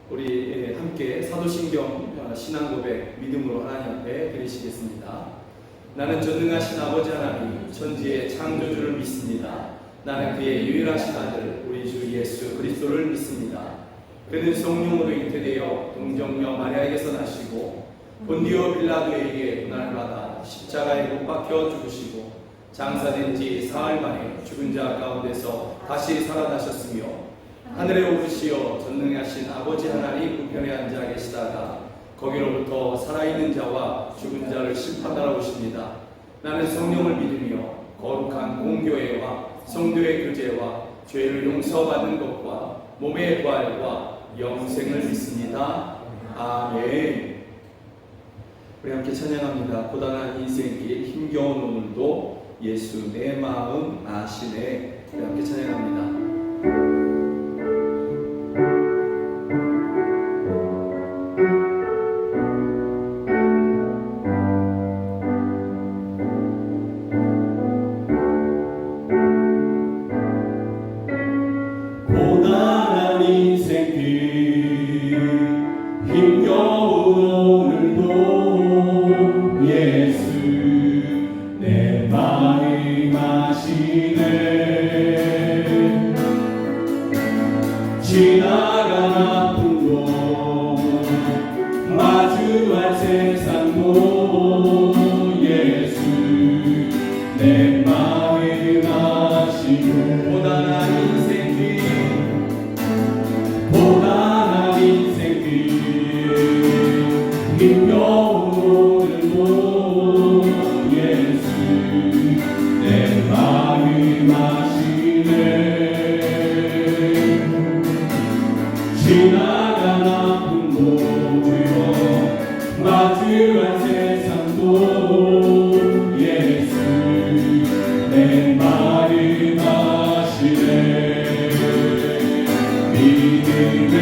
우리 함께 사도신경 신앙고백 믿음으로 하나님 앞에 드리시겠습니다. 나는 전능하신 아버지 하나님 천지의 창조주를 믿습니다. 나는 그의 유일하신 아들 우리 주 예수 그리스도를 믿습니다. 그는 성령으로 잉태되어 동정녀 마리아에게서 나시고 본디오 빌라도에게 고난을 받아 십자가에 못 박혀 죽으시고 장사된 지 사흘 만에 죽은 자 가운데서 다시 살아나셨으며 하늘에 오르시어 전능하신 아버지 하나님 우편에 앉아 계시다가 거기로부터 살아있는 자와 죽은 자를 심판하러 오십니다. 나는 성령을 믿으며 거룩한 공교회와 성도의 교제와 죄를 용서받는 것과 몸의 부활과 영생을 믿습니다. 아멘. 우리 함께 찬양합니다. 고단한 인생길 힘겨운 오늘도 예수 내 마음 아시네. 우리 함께 찬양합니다. 고단한 인생길 힘겨운 오늘도 예수 내 마음 아시네. 지나간 아픔도 마주할 세상도 예수 내 마음 아시네. 고단한 인생길 힘겨운 오늘도 예수 내 마음 아시네. 지나간 아픔도 마주할 세상도 예수 내 마음 아시네. 믿음의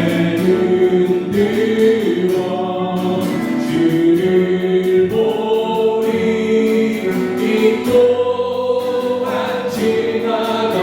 눈 들어 주를 보리 이 또한 지나가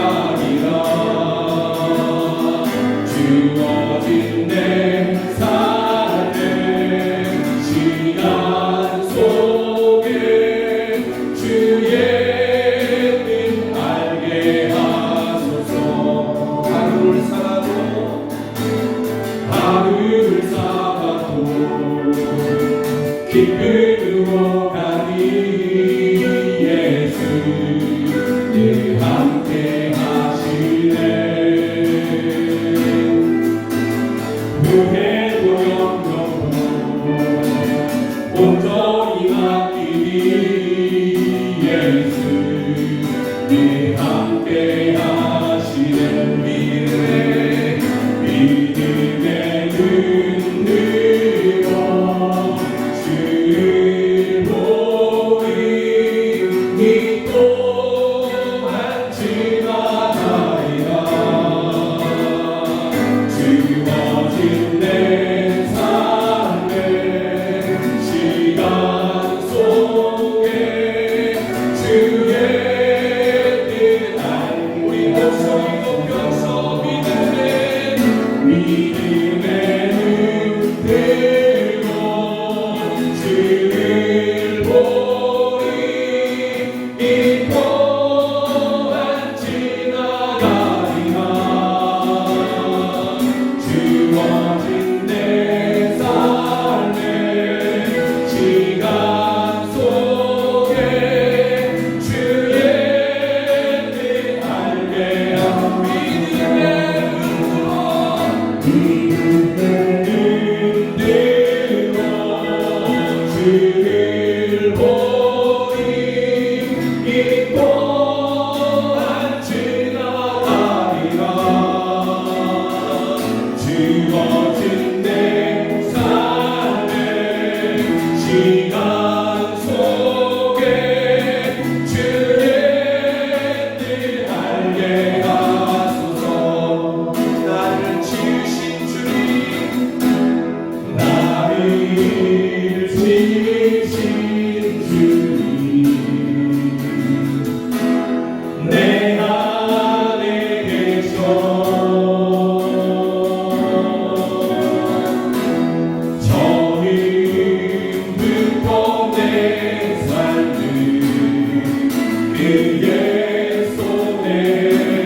그의 손에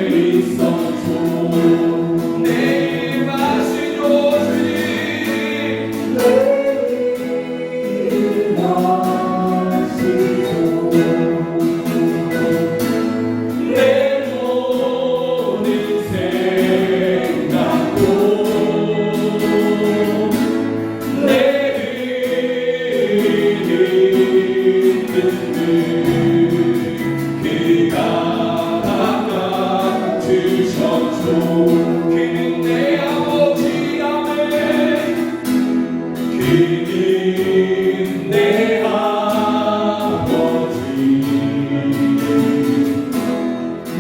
있었소. 내 마시도 주님 내 모든 생각도 그가 닦아주셨소. 그는 내 아버지 아멘 그는 내 아버지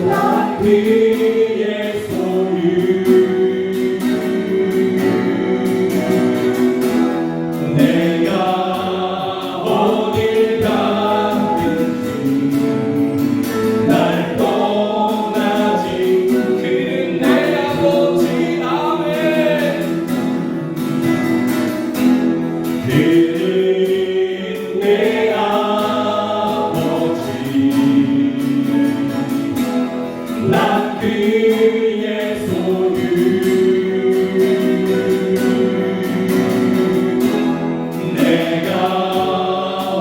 난 그의 소유. 내가 어딜 가든지 날 떠나지. 그는 내 아버지 아멘 그는 내 아버지 난 그의 소유. 내가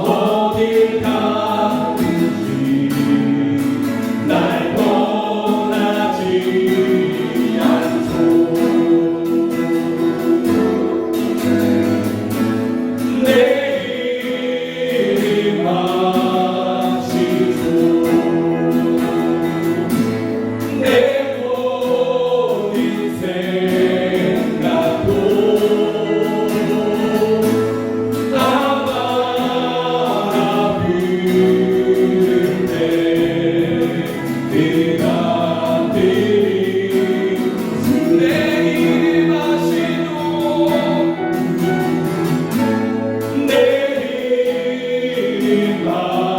어딜 가든지 날 떠나지 않소. 내 이름 마시소. 내 모든 생각도 아바라 부를 때 그가 들이 내 이름 마시도 내일 마시소.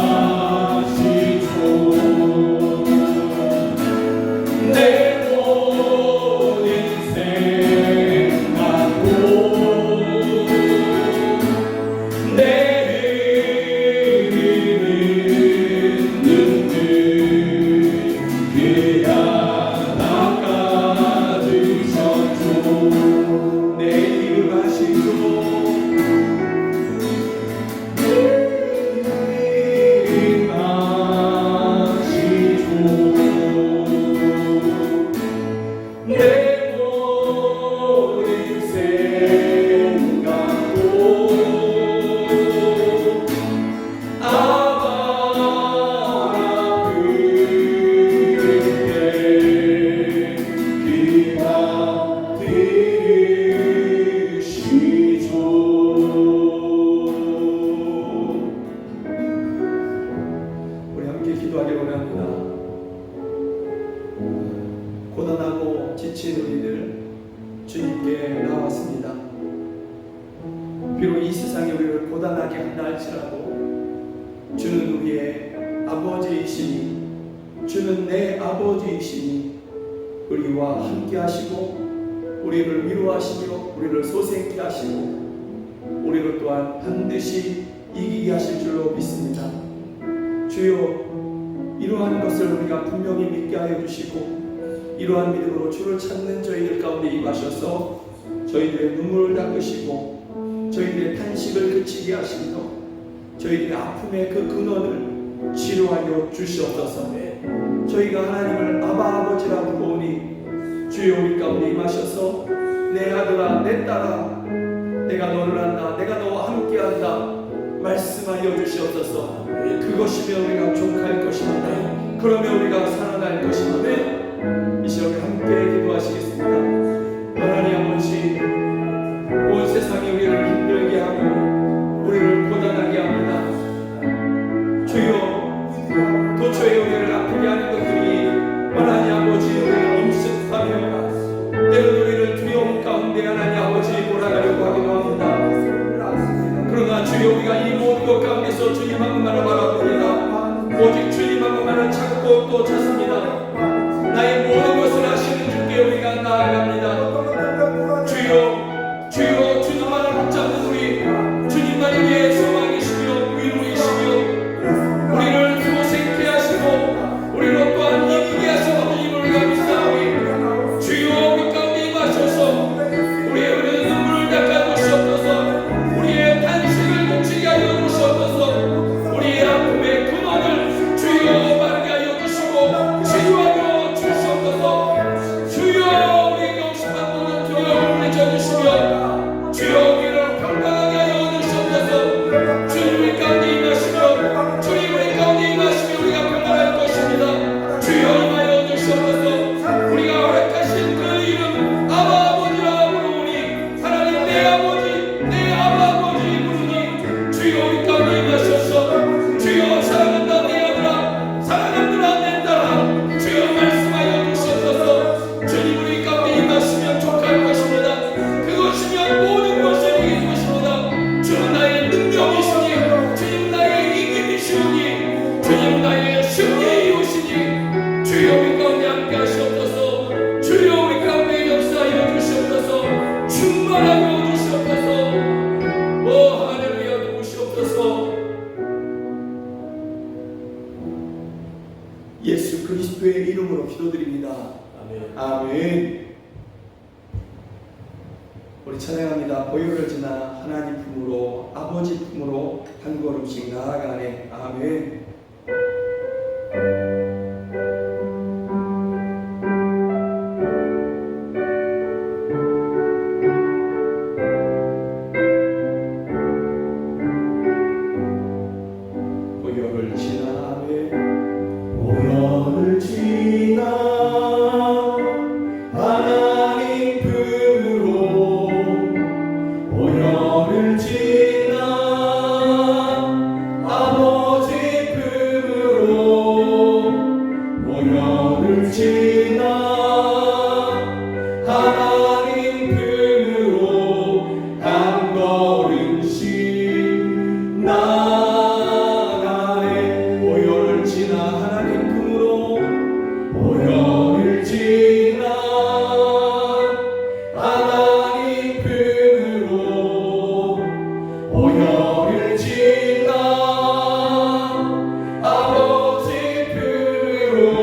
내 모든 생각도 내일을 듣는 그가 닦아주셨소. 내 이름 마시도 내 모든 생각도 아바라 부를 때 그가 들으시죠. 우리 함께 기도하기 원합니다. 고단하고 지친 우리들 주님께 나왔습니다. 비록 이 세상이 우리를 고단하게 한다 할지라도 주는 우리의 아버지이시니 주는 내 아버지이시니 우리와 함께 하시고 우리를 위로하시며 우리를 소생케 하시고 우리를 또한 반드시 이기게 하실 줄로 믿습니다. 주여 이러한 것을 우리가 분명히 믿게 하여 주시고 이러한 믿음으로 주를 찾는 저희들 가운데 임하셔서 저희들의 눈물을 닦으시고 저희들의 탄식을 그치게 하시며 저희들의 아픔의 그 근원을 치료하여 주시옵소서. 저희가 하나님을 아바 아버지라 부르오니 주여 우리 가운데 임하셔서 내 아들아 내 딸아 내가 너를 안다 내가 너와 함께한다 말씀하여 주시옵소서. 그것이면 우리가 족할 것입니다. 그러면 우리가 살아날 것입니다. 이 시간에 함께 기도하시겠습니다. 하나님 아버지 온 세상이 우리를 힘들게 하고 우리를 고단하게 합니다. 주여 도처에 우리를 아프게 하는 것들이 하나님 아버지 우리를 엄습하며 때로 우리를 두려움 가운데 하나님 아버지 몰아가려고 하기도 합니다. 그러나 주여 우리가 이 모든 것 가운데서 주님 한 분만을 바라봅니다. 오직 주님 한 분만을 찾고 또 찾습니다. 예수 그리스도의 이름으로 기도드립니다. 아멘. 우리 찬양합니다. 보혈을 지나 하나님 품으로 아버지 품으로 한 걸음씩 나아가네. 아멘. 보혈을 지나 보혈을 지나 하나님 품으로 보혈을 지나 아버지 품으로 보혈을 지나 하나님 품으로 한 걸음씩 나가네. 보혈을 지나 하나님 품으로 보혈을 지나 하나님 품으로 보혈을 지나 아버지 품으로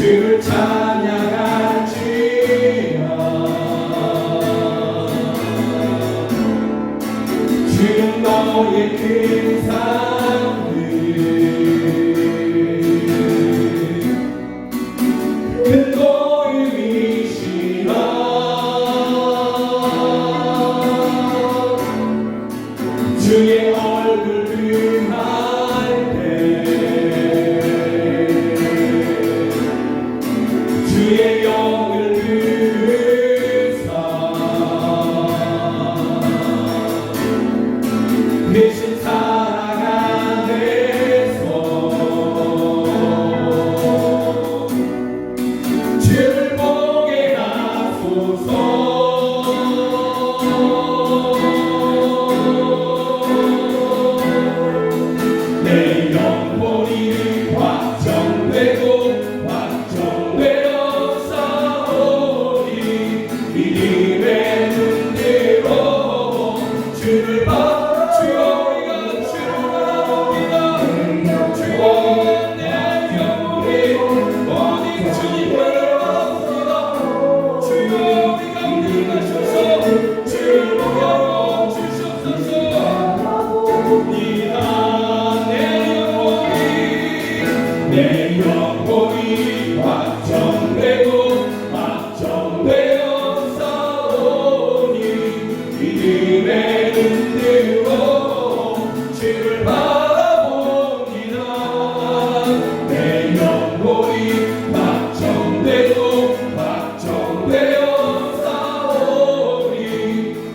주를 찬양할지라. 주는 너의 큰 산들 큰 도움이시라. 주의 얼굴 등할 때 주의 영을 들으사 대신 사랑 안에서 주를 보게 하소서. 내 영혼이 확정되고 확정되어 싸우니 믿음의 눈으로 주를 주여 우리가 주를 바라봅니다. 주여 내 영혼이 오직 주님을 바라봅니다. 주여 우리가 믿으셔서 주를 보게 하여 주시옵소서. 내 영혼이 확정되고 확정되어 싸우니 믿음의 눈으로 주를 바라봅니다. 내 영혼이 확정되고 확정되어 싸우니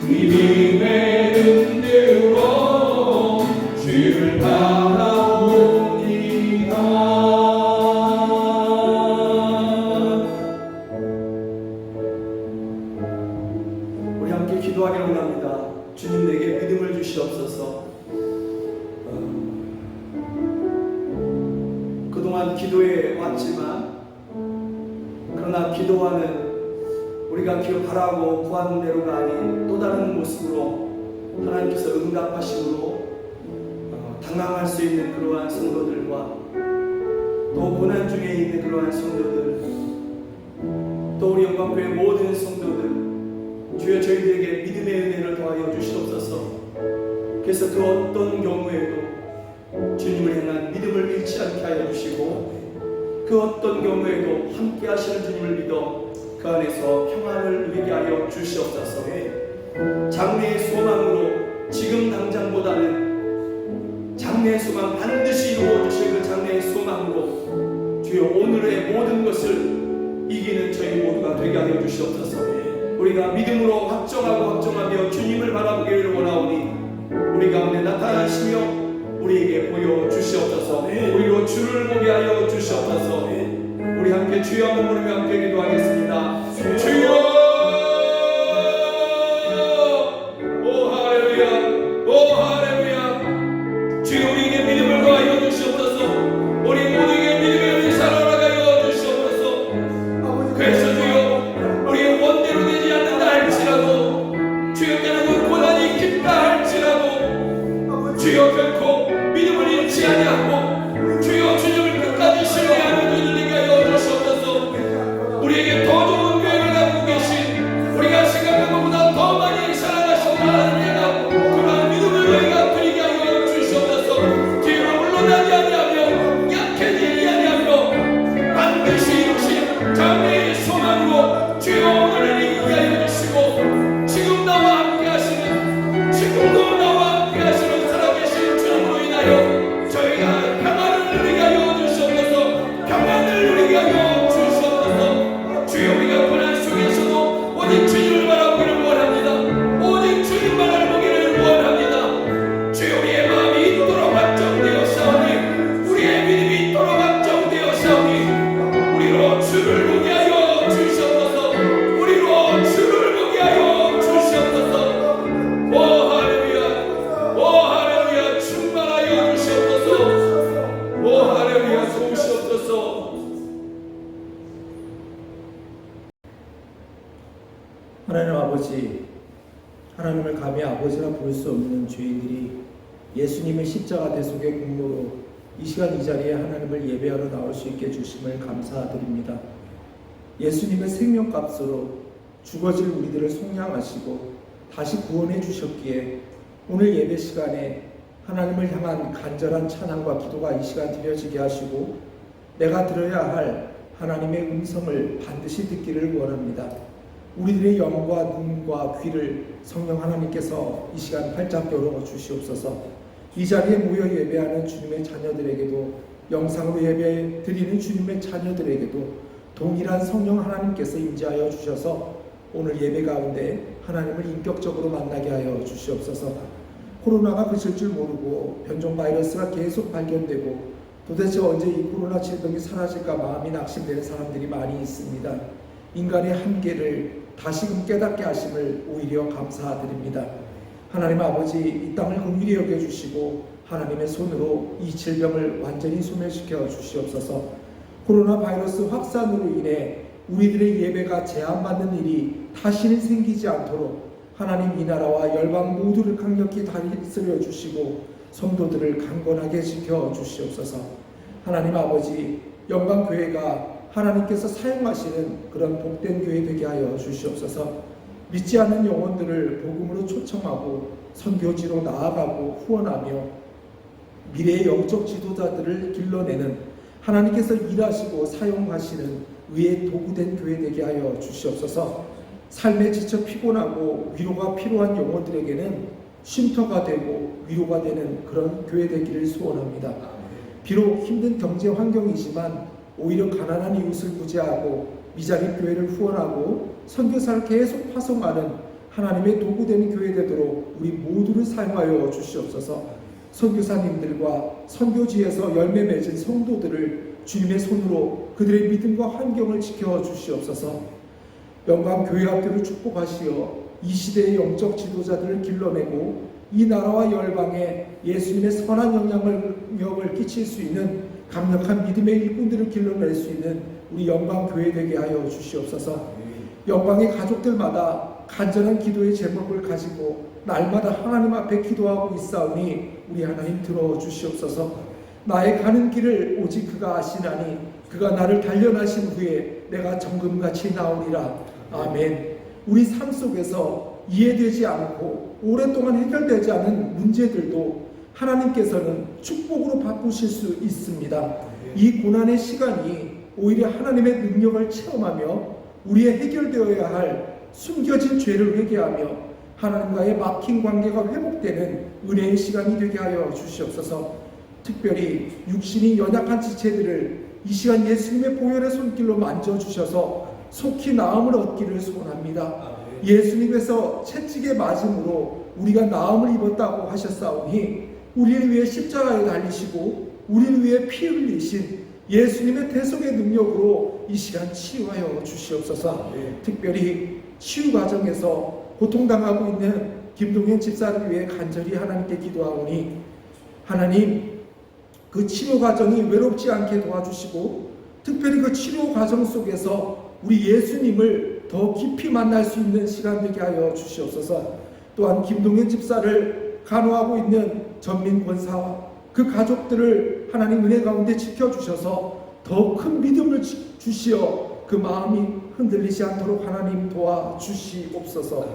믿음의 눈으로 주를 바라봅니다. 우리 함께 기도하기를 원합니다. 주님 내게 믿음을 주시옵소서. 그동안 기도해 왔지만 그러나 기도하는 우리가 바라고 구하는 대로가 아닌 또 다른 모습으로 하나님께서 응답하심으로 당황할 수 있는 그러한 성도들과 또 고난 중에 있는 그러한 성도들, 또 우리 영광교회 모든 성도들, 주여 저희들에게 믿음의 은혜를 더하여 주시옵소서. 그래서 그 어떤 경우에도 주님을 향한 믿음을 잃지 않게 하여 주시고, 그 어떤 경우에도 함께 하시는 주님을 믿어 그 안에서 평안을 누리게 하여 주시옵소서. 장래의 소망으로, 지금 당장보다는 장래의 소망 반드시 이루어주실 그 장래의 소망으로 주여 오늘의 모든 것을 이기는 저희 모두가 되게 하여 주시옵소서. 우리가 믿음으로 확정하고 확정하며 주님을 바라보기를 원하오니 우리 가운데 나타나시며 우리에게 보여주시옵소서. 우리로 주를 보게 하여 주시옵소서. 우리 함께 주여 한번 부르며 함께 기도하겠습니다. 주여! 오 할렐루야! 오 할렐루야! 주여 우리에게 믿음을 더하여 주시옵소서. 우리 모두에게 믿음의 은사를 허락하여 주시옵소서. 그래서 주여 우리의 원대로 되지 않는다 할지라도, 주여 때로는 고난이 깊다 할지라도 주여 결코 믿음을 잃지 아니하고 주여 주님을 끝까지 신뢰하는 우리들에게 하여 주시옵소서. 우리에게 더 좋은 계획을 갖고 계신, 우리가 생각한 것보다 더 많이 사랑하신 하나님이라 그러한 믿음을 저희가 드리게 하여 주시옵소서. 뒤로 물러나지 아니하며 약해지지 아니하며 반드시 이루신 장래의 소망으로 주여 오늘을 이기게 하여 주시고, 지금 나와 함께 하시는, 지금도 나와 함께 하시는 살아계신 주님으로 인하여 저희가 평안을 누리게 하여 주시옵소서. 평안을 누리게 하여 주시옵소서. 주여 우리가 고난 속에서도 오직 주님을 바라보기를 원합니다. 오직 주님만을 보기를 원합니다. 주여 우리의 마음이 있도록 확정되어 싸우니, 우리의 믿음이 있도록 확정되어 싸우니 우리로 주를 보게 하여 주시옵소서. 우리로 주를 보게 하여 주시옵소서. 오 할렐루야! 오 할렐루야! 충만하여 주시옵소서. 오 할렐루야! 도우시옵소서. 하나님 아버지, 하나님을 감히 아버지라 부를 수 없는 죄인들이 예수님의 십자가 대속의 공로로 이 시간 이 자리에 하나님을 예배하러 나올 수 있게 해주심을 감사드립니다. 예수님의 생명값으로 죽어질 우리들을 속량하시고 다시 구원해 주셨기에 오늘 예배 시간에 하나님을 향한 간절한 찬양과 기도가 이 시간 드려지게 하시고 내가 들어야 할 하나님의 음성을 반드시 듣기를 원합니다. 우리들의 영과 눈과 귀를 성령 하나님께서 이 시간 활짝 열어 주시옵소서. 이 자리에 모여 예배하는 주님의 자녀들에게도, 영상으로 예배 드리는 주님의 자녀들에게도 동일한 성령 하나님께서 임재하여 주셔서 오늘 예배 가운데 하나님을 인격적으로 만나게 하여 주시옵소서. 코로나가 그칠 줄 모르고 변종 바이러스가 계속 발견되고 도대체 언제 이 코로나 질병이 사라질까 마음이 낙심되는 사람들이 많이 있습니다. 인간의 한계를 다시금 깨닫게 하심을 오히려 감사드립니다. 하나님 아버지, 이 땅을 긍휼히 여겨주시고 하나님의 손으로 이 질병을 완전히 소멸시켜 주시옵소서. 코로나 바이러스 확산으로 인해 우리들의 예배가 제한받는 일이 다시는 생기지 않도록 하나님 이 나라와 열방 모두를 강력히 다스려 주시고 성도들을 강건하게 지켜 주시옵소서. 하나님 아버지, 영광교회가 하나님께서 사용하시는 그런 복된 교회 되게 하여 주시옵소서. 믿지 않는 영혼들을 복음으로 초청하고 선교지로 나아가고 후원하며 미래의 영적 지도자들을 길러내는 하나님께서 일하시고 사용하시는 의의 도구된 교회 되게 하여 주시옵소서. 삶에 지쳐 피곤하고 위로가 필요한 영혼들에게는 쉼터가 되고 위로가 되는 그런 교회 되기를 소원합니다. 비록 힘든 경제 환경이지만 오히려 가난한 이웃을 구제하고 미자립 교회를 후원하고 선교사를 계속 파송하는 하나님의 도구되는 교회 되도록 우리 모두를 사용하여 주시옵소서. 선교사님들과 선교지에서 열매 맺은 성도들을 주님의 손으로 그들의 믿음과 환경을 지켜 주시옵소서. 영광교회 학교를 축복하시어 이 시대의 영적 지도자들을 길러내고 이 나라와 열방에 예수님의 선한 영향력을 끼칠 수 있는 강력한 믿음의 일꾼들을 길러낼 수 있는 우리 영광교회 되게 하여 주시옵소서. 영광의 가족들마다 간절한 기도의 제목을 가지고 날마다 하나님 앞에 기도하고 있사오니 우리 하나님 들어주시옵소서. 나의 가는 길을 오직 그가 아시나니 그가 나를 단련하신 후에 내가 정금같이 나오리라. 아멘. 우리 삶 속에서 이해되지 않고 오랫동안 해결되지 않은 문제들도 하나님께서는 축복으로 바꾸실 수 있습니다. 이 고난의 시간이 오히려 하나님의 능력을 체험하며 우리의 해결되어야 할 숨겨진 죄를 회개하며 하나님과의 막힌 관계가 회복되는 은혜의 시간이 되게 하여 주시옵소서. 특별히 육신이 연약한 지체들을 이 시간 예수님의 보혈의 손길로 만져주셔서 속히 나음을 얻기를 소원합니다. 예수님께서 채찍에 맞음으로 우리가 나음을 입었다고 하셨사오니 우리를 위해 십자가에 달리시고 우리를 위해 피 흘리신 예수님의 대속의 능력으로 이 시간 치유하여 주시옵소서. 특별히 치유 과정에서 고통당하고 있는 김동현 집사를 위해 간절히 하나님께 기도하오니 하나님 그 치료 과정이 외롭지 않게 도와주시고 특별히 그 치료 과정 속에서 우리 예수님을 더 깊이 만날 수 있는 시간 되게 하여 주시옵소서. 또한 김동현 집사를 간호하고 있는 전민 권사와 그 가족들을 하나님 은혜 가운데 지켜주셔서 더 큰 믿음을 주시어 그 마음이 흔들리지 않도록 하나님 도와주시옵소서.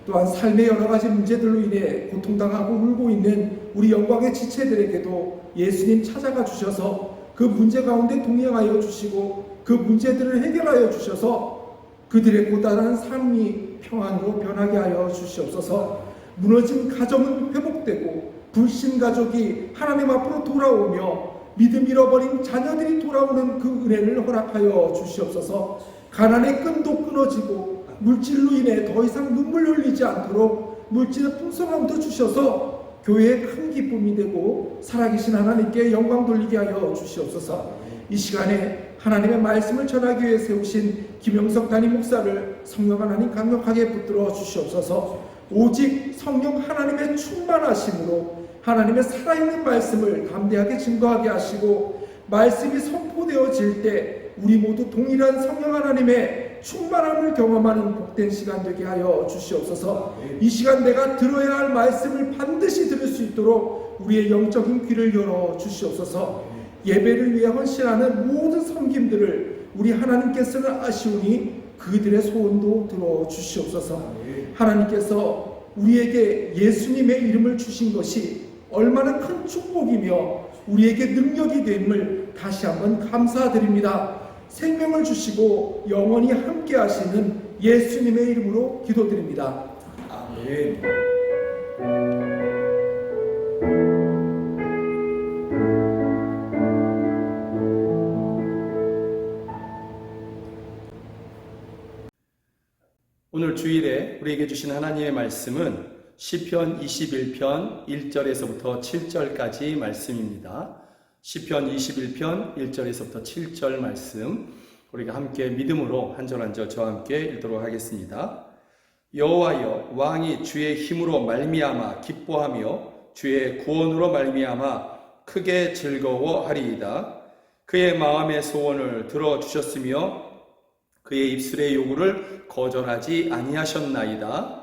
또한 삶의 여러 가지 문제들로 인해 고통당하고 울고 있는 우리 영광의 지체들에게도 예수님 찾아가 주셔서 그 문제 가운데 동행하여 주시고 그 문제들을 해결하여 주셔서 그들의 고단한 삶이 평안으로 변하게 하여 주시옵소서. 무너진 가정은 회복되고 불신 가족이 하나님 앞으로 돌아오며 믿음 잃어버린 자녀들이 돌아오는 그 은혜를 허락하여 주시옵소서. 가난의 끈도 끊어지고 물질로 인해 더 이상 눈물 흘리지 않도록 물질의 풍성함도 주셔서 교회의 큰 기쁨이 되고 살아계신 하나님께 영광 돌리게 하여 주시옵소서. 이 시간에 하나님의 말씀을 전하기 위해 세우신 김영석 담임 목사를 성령 하나님 강력하게 붙들어 주시옵소서. 오직 성령 하나님의 충만하심으로 하나님의 살아있는 말씀을 담대하게 증거하게 하시고 말씀이 선포되어질 때 우리 모두 동일한 성령 하나님의 충만함을 경험하는 복된 시간 되게 하여 주시옵소서. 이 시간 내가 들어야 할 말씀을 반드시 들을 수 있도록 우리의 영적인 귀를 열어 주시옵소서. 예배를 위해 헌신하는 모든 섬김들을 우리 하나님께서는 아시오니 그들의 소원도 들어 주시옵소서. 하나님께서 우리에게 예수님의 이름을 주신 것이 얼마나 큰 축복이며 우리에게 능력이 됨을 다시 한번 감사드립니다. 생명을 주시고 영원히 함께 하시는 예수님의 이름으로 기도드립니다. 아멘. 오늘 주일에 우리에게 주신 하나님의 말씀은 시편 21편 1절에서부터 7절까지 말씀입니다. 시편 21편 1절에서부터 7절 말씀, 우리가 함께 믿음으로 한 절 한 절 저와 함께 읽도록 하겠습니다. 여호와여, 왕이 주의 힘으로 말미암아 기뻐하며 주의 구원으로 말미암아 크게 즐거워하리이다. 그의 마음의 소원을 들어주셨으며 그의 입술의 요구를 거절하지 아니하셨나이다.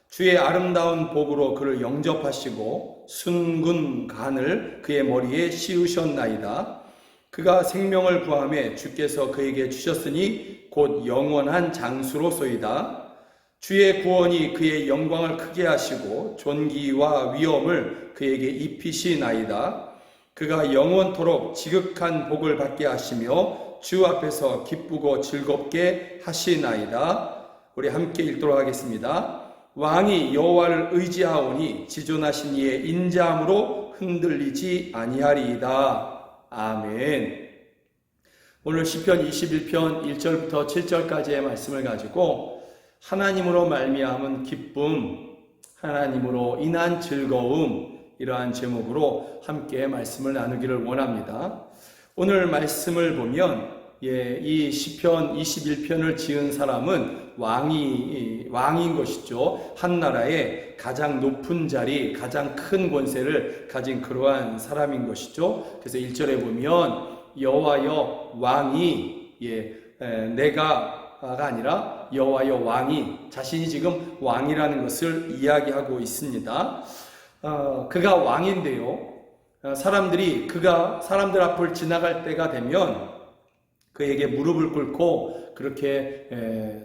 주의 아름다운 복으로 그를 영접하시고 순군 간을 그의 머리에 씌우셨나이다. 그가 생명을 구하매 주께서 그에게 주셨으니 곧 영원한 장수로소이다. 주의 구원이 그의 영광을 크게 하시고 존귀와 위엄을 그에게 입히시나이다. 그가 영원토록 지극한 복을 받게 하시며 주 앞에서 기쁘고 즐겁게 하시나이다. 우리 함께 읽도록 하겠습니다. 왕이 여호와를 의지하오니 지존하신 이의 인자함으로 흔들리지 아니하리이다. 아멘. 오늘 시편 21편 1절부터 7절까지의 말씀을 가지고 하나님으로 말미암은 기쁨, 하나님으로 인한 즐거움, 이러한 제목으로 함께 말씀을 나누기를 원합니다. 오늘 말씀을 보면 이 시편 21편을 지은 사람은 왕인 것이죠. 한 나라의 가장 높은 자리, 가장 큰 권세를 가진 그러한 사람인 것이죠. 그래서 1절에 보면 여호와여 왕이, 내가가 아니라 여호와여 왕이, 자신이 지금 왕이라는 것을 이야기하고 있습니다. 그가 왕인데요, 사람들 앞을 지나갈 때가 되면 그에게 무릎을 꿇고 그렇게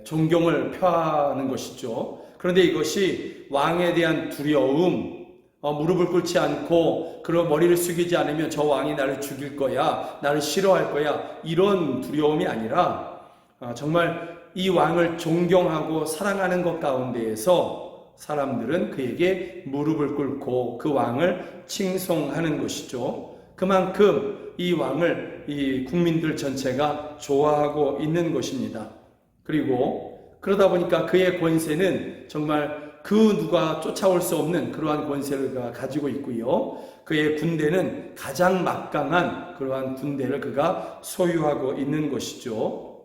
존경을 표하는 것이죠. 그런데 이것이 왕에 대한 두려움, 무릎을 꿇지 않고 그런 머리를 숙이지 않으면 저 왕이 나를 죽일 거야, 나를 싫어할 거야, 이런 두려움이 아니라 정말 이 왕을 존경하고 사랑하는 것 가운데에서 사람들은 그에게 무릎을 꿇고 그 왕을 칭송하는 것이죠. 그만큼 이 왕을 이 국민들 전체가 좋아하고 있는 것입니다. 그리고 그러다 보니까 그의 권세는 정말 그 누가 쫓아올 수 없는 그러한 권세를 가지고 있고요. 그의 군대는 가장 막강한 그러한 군대를 그가 소유하고 있는 것이죠.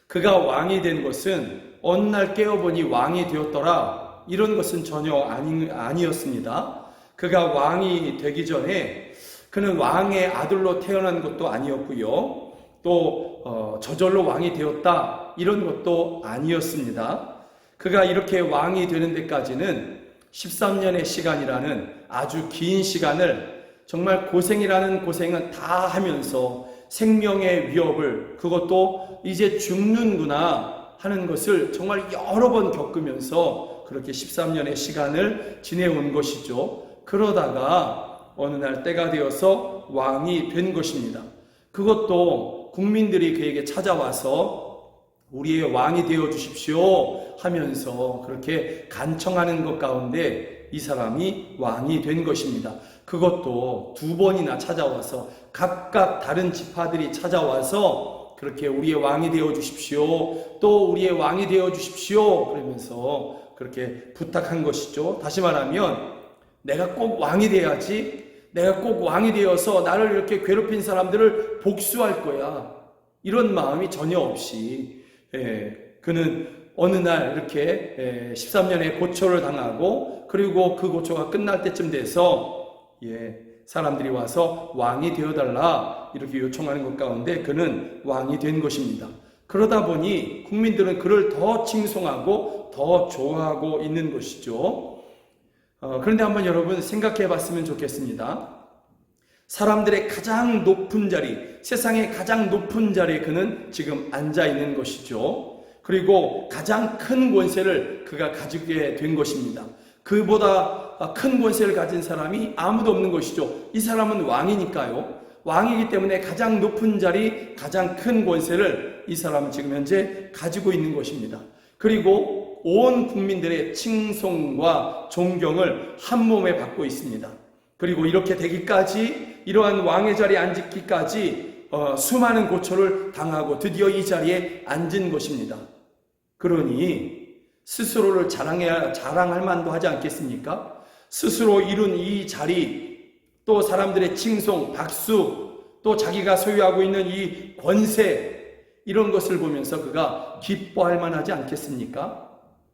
그가 왕이 된 것은 어느 날 깨어보니 왕이 되었더라, 이런 것은 전혀 아니었습니다. 그가 왕이 되기 전에 그는 왕의 아들로 태어난 것도 아니었고요. 또 저절로 왕이 되었다, 이런 것도 아니었습니다. 그가 이렇게 왕이 되는 데까지는 13년의 시간이라는 아주 긴 시간을 정말 고생이라는 고생은 다 하면서 생명의 위협을, 그것도 이제 죽는구나 하는 것을 정말 여러 번 겪으면서 그렇게 13년의 시간을 지내온 것이죠. 그러다가 어느 날 때가 되어서 왕이 된 것입니다. 그것도 국민들이 그에게 찾아와서 우리의 왕이 되어 주십시오 하면서 그렇게 간청하는 것 가운데 이 사람이 왕이 된 것입니다. 그것도 2번이나 찾아와서 각각 다른 지파들이 찾아와서 그렇게 우리의 왕이 되어 주십시오, 또 우리의 왕이 되어 주십시오 그러면서 그렇게 부탁한 것이죠. 다시 말하면 내가 꼭 왕이 돼야지, 내가 꼭 왕이 되어서 나를 이렇게 괴롭힌 사람들을 복수할 거야, 이런 마음이 전혀 없이 그는 어느 날 이렇게 13년의 고초를 당하고, 그리고 그 고초가 끝날 때쯤 돼서 사람들이 와서 왕이 되어달라 이렇게 요청하는 것 가운데 그는 왕이 된 것입니다. 그러다 보니 국민들은 그를 더 칭송하고 더 좋아하고 있는 것이죠. 그런데 한번 여러분 생각해 봤으면 좋겠습니다. 사람들의 가장 높은 자리, 세상의 가장 높은 자리에 그는 지금 앉아 있는 것이죠. 그리고 가장 큰 권세를 그가 가지게 된 것입니다. 그보다 큰 권세를 가진 사람이 아무도 없는 것이죠. 이 사람은 왕이니까요. 왕이기 때문에 가장 높은 자리, 가장 큰 권세를 이 사람은 지금 현재 가지고 있는 것입니다. 그리고 온 국민들의 칭송과 존경을 한 몸에 받고 있습니다. 그리고 이렇게 되기까지, 이러한 왕의 자리에 앉기까지 수많은 고초를 당하고 드디어 이 자리에 앉은 것입니다. 그러니 스스로를 자랑할 만도 하지 않겠습니까? 스스로 이룬 이 자리, 또 사람들의 칭송, 박수, 또 자기가 소유하고 있는 이 권세, 이런 것을 보면서 그가 기뻐할 만하지 않겠습니까?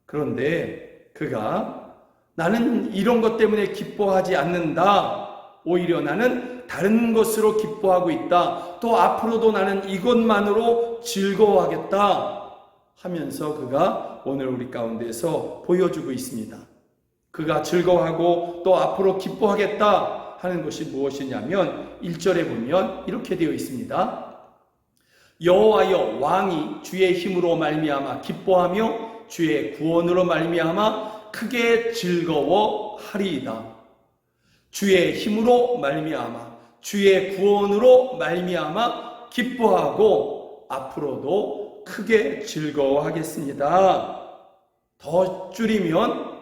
그런데 그가 나는 이런 것 때문에 기뻐하지 않는다. 오히려 나는 다른 것으로 기뻐하고 있다. 또 앞으로도 나는 이것만으로 즐거워하겠다 하면서 그가 오늘 우리 가운데서 보여주고 있습니다. 그가 즐거워하고 또 앞으로 기뻐하겠다 하는 것이 무엇이냐면 1절에 보면 이렇게 되어 있습니다. 여호와여, 왕이 주의 힘으로 말미암아 기뻐하며 주의 구원으로 말미암아 크게 즐거워하리이다. 주의 힘으로 말미암아 주의 구원으로 말미암아 기뻐하고 앞으로도 크게 즐거워하겠습니다. 더 줄이면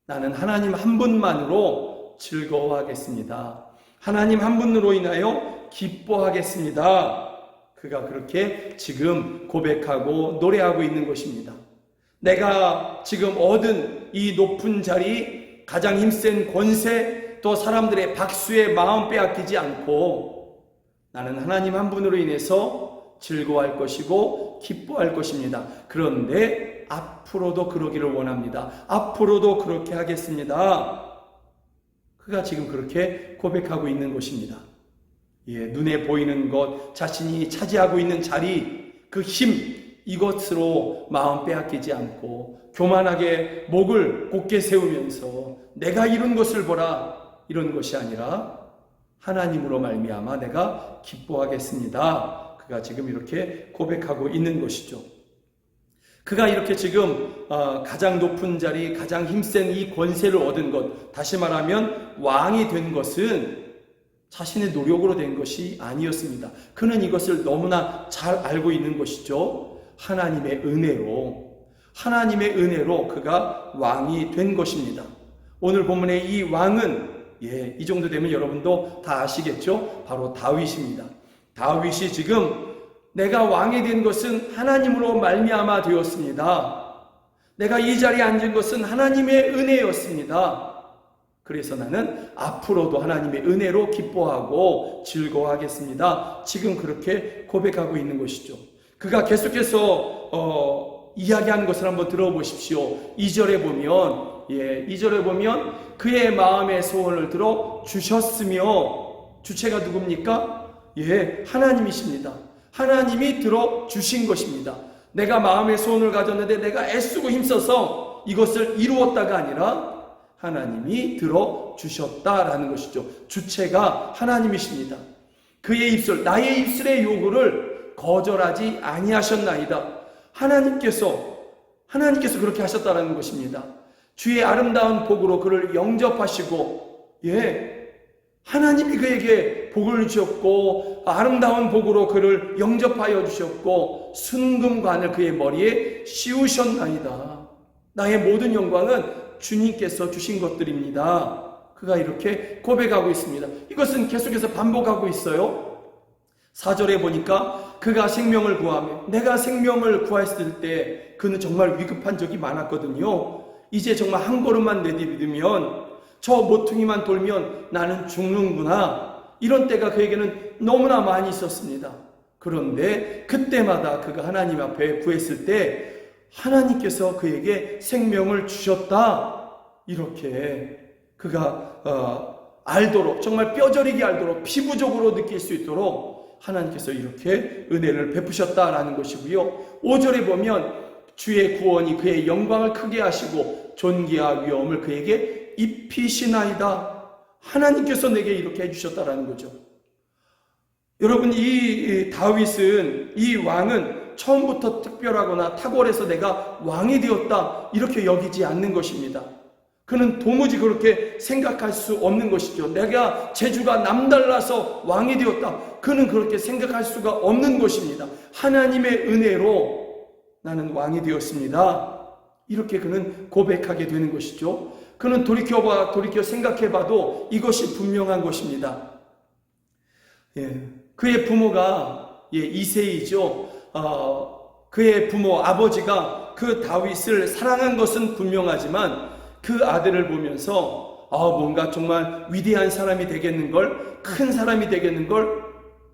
나는 하나님 한 분만으로 즐거워하겠습니다. 하나님 한 분으로 인하여 기뻐하겠습니다. 그가 그렇게 지금 고백하고 노래하고 있는 것입니다. 내가 지금 얻은 이 높은 자리, 가장 힘센 권세, 또 사람들의 박수에 마음 빼앗기지 않고 나는 하나님 한 분으로 인해서 즐거워할 것이고 기뻐할 것입니다. 그런데 앞으로도 그러기를 원합니다. 앞으로도 그렇게 하겠습니다. 그가 지금 그렇게 고백하고 있는 것입니다. 눈에 보이는 것, 자신이 차지하고 있는 자리, 그 힘, 이것으로 마음 빼앗기지 않고 교만하게 목을 곧게 세우면서 내가 이룬 것을 보라, 이런 것이 아니라 하나님으로 말미암아 내가 기뻐하겠습니다. 그가 지금 이렇게 고백하고 있는 것이죠. 그가 이렇게 지금 가장 높은 자리, 가장 힘센 이 권세를 얻은 것, 다시 말하면 왕이 된 것은 자신의 노력으로 된 것이 아니었습니다. 그는 이것을 너무나 잘 알고 있는 것이죠. 하나님의 은혜로 그가 왕이 된 것입니다. 오늘 본문의 이 왕은 이 정도 되면 여러분도 다 아시겠죠? 바로 다윗입니다. 다윗이 지금 내가 왕이 된 것은 하나님으로 말미암아 되었습니다. 내가 이 자리에 앉은 것은 하나님의 은혜였습니다. 그래서 나는 앞으로도 하나님의 은혜로 기뻐하고 즐거워하겠습니다. 지금 그렇게 고백하고 있는 것이죠. 그가 계속해서 이야기하는 것을 한번 들어보십시오. 2절에 보면 그의 마음의 소원을 들어 주셨으며, 주체가 누굽니까? 하나님이십니다. 하나님이 들어 주신 것입니다. 내가 마음의 소원을 가졌는데 내가 애쓰고 힘써서 이것을 이루었다가 아니라 하나님이 들어 주셨다라는 것이죠. 주체가 하나님이십니다. 그의 입술, 나의 입술의 요구를 거절하지 아니하셨나이다. 하나님께서 그렇게 하셨다라는 것입니다. 주의 아름다운 복으로 그를 영접하시고, 하나님이 그에게 복을 주셨고 아름다운 복으로 그를 영접하여 주셨고 순금관을 그의 머리에 씌우셨나이다. 나의 모든 영광은 주님께서 주신 것들입니다. 그가 이렇게 고백하고 있습니다. 이것은 계속해서 반복하고 있어요. 4절에 보니까 그가 생명을 구하며, 내가 생명을 구했을 때 그는 정말 위급한 적이 많았거든요. 이제 정말 한 걸음만 내디디면, 저 모퉁이만 돌면 나는 죽는구나, 이런 때가 그에게는 너무나 많이 있었습니다. 그런데 그때마다 그가 하나님 앞에 구했을 때 하나님께서 그에게 생명을 주셨다, 이렇게 그가 알도록, 정말 뼈저리게 알도록, 피부적으로 느낄 수 있도록 하나님께서 이렇게 은혜를 베푸셨다라는 것이고요. 5절에 보면 주의 구원이 그의 영광을 크게 하시고 존귀와 위엄을 그에게 입히시나이다. 하나님께서 내게 이렇게 해주셨다라는 거죠. 여러분, 이 다윗은, 이 왕은 처음부터 특별하거나 탁월해서 내가 왕이 되었다 이렇게 여기지 않는 것입니다. 그는 도무지 그렇게 생각할 수 없는 것이죠. 내가 재주가 남달라서 왕이 되었다. 그는 그렇게 생각할 수가 없는 것입니다. 하나님의 은혜로 나는 왕이 되었습니다. 이렇게 그는 고백하게 되는 것이죠. 그는 돌이켜 생각해봐도 이것이 분명한 것입니다. 그의 부모가 이새이죠. 그의 부모 아버지가 그 다윗을 사랑한 것은 분명하지만 그 아들을 보면서 뭔가 정말 위대한 사람이 되겠는걸, 큰 사람이 되겠는걸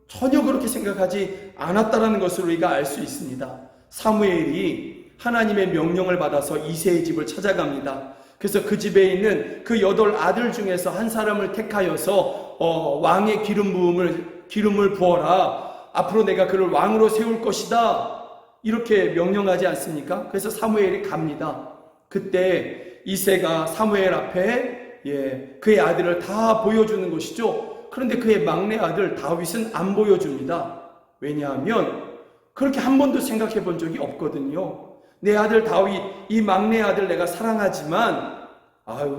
전혀 그렇게 생각하지 않았다는 것을 우리가 알 수 있습니다. 사무엘이 하나님의 명령을 받아서 이새의 집을 찾아갑니다. 그래서 그 집에 있는 그 8 아들 중에서 한 사람을 택하여서 왕의 기름을 부어라. 앞으로 내가 그를 왕으로 세울 것이다. 이렇게 명령하지 않습니까? 그래서 사무엘이 갑니다. 그때 이새가 사무엘 앞에 그의 아들을 다 보여주는 것이죠. 그런데 그의 막내 아들 다윗은 안 보여줍니다. 왜냐하면 그렇게 한 번도 생각해 본 적이 없거든요. 내 아들 다윗, 이 막내 아들 내가 사랑하지만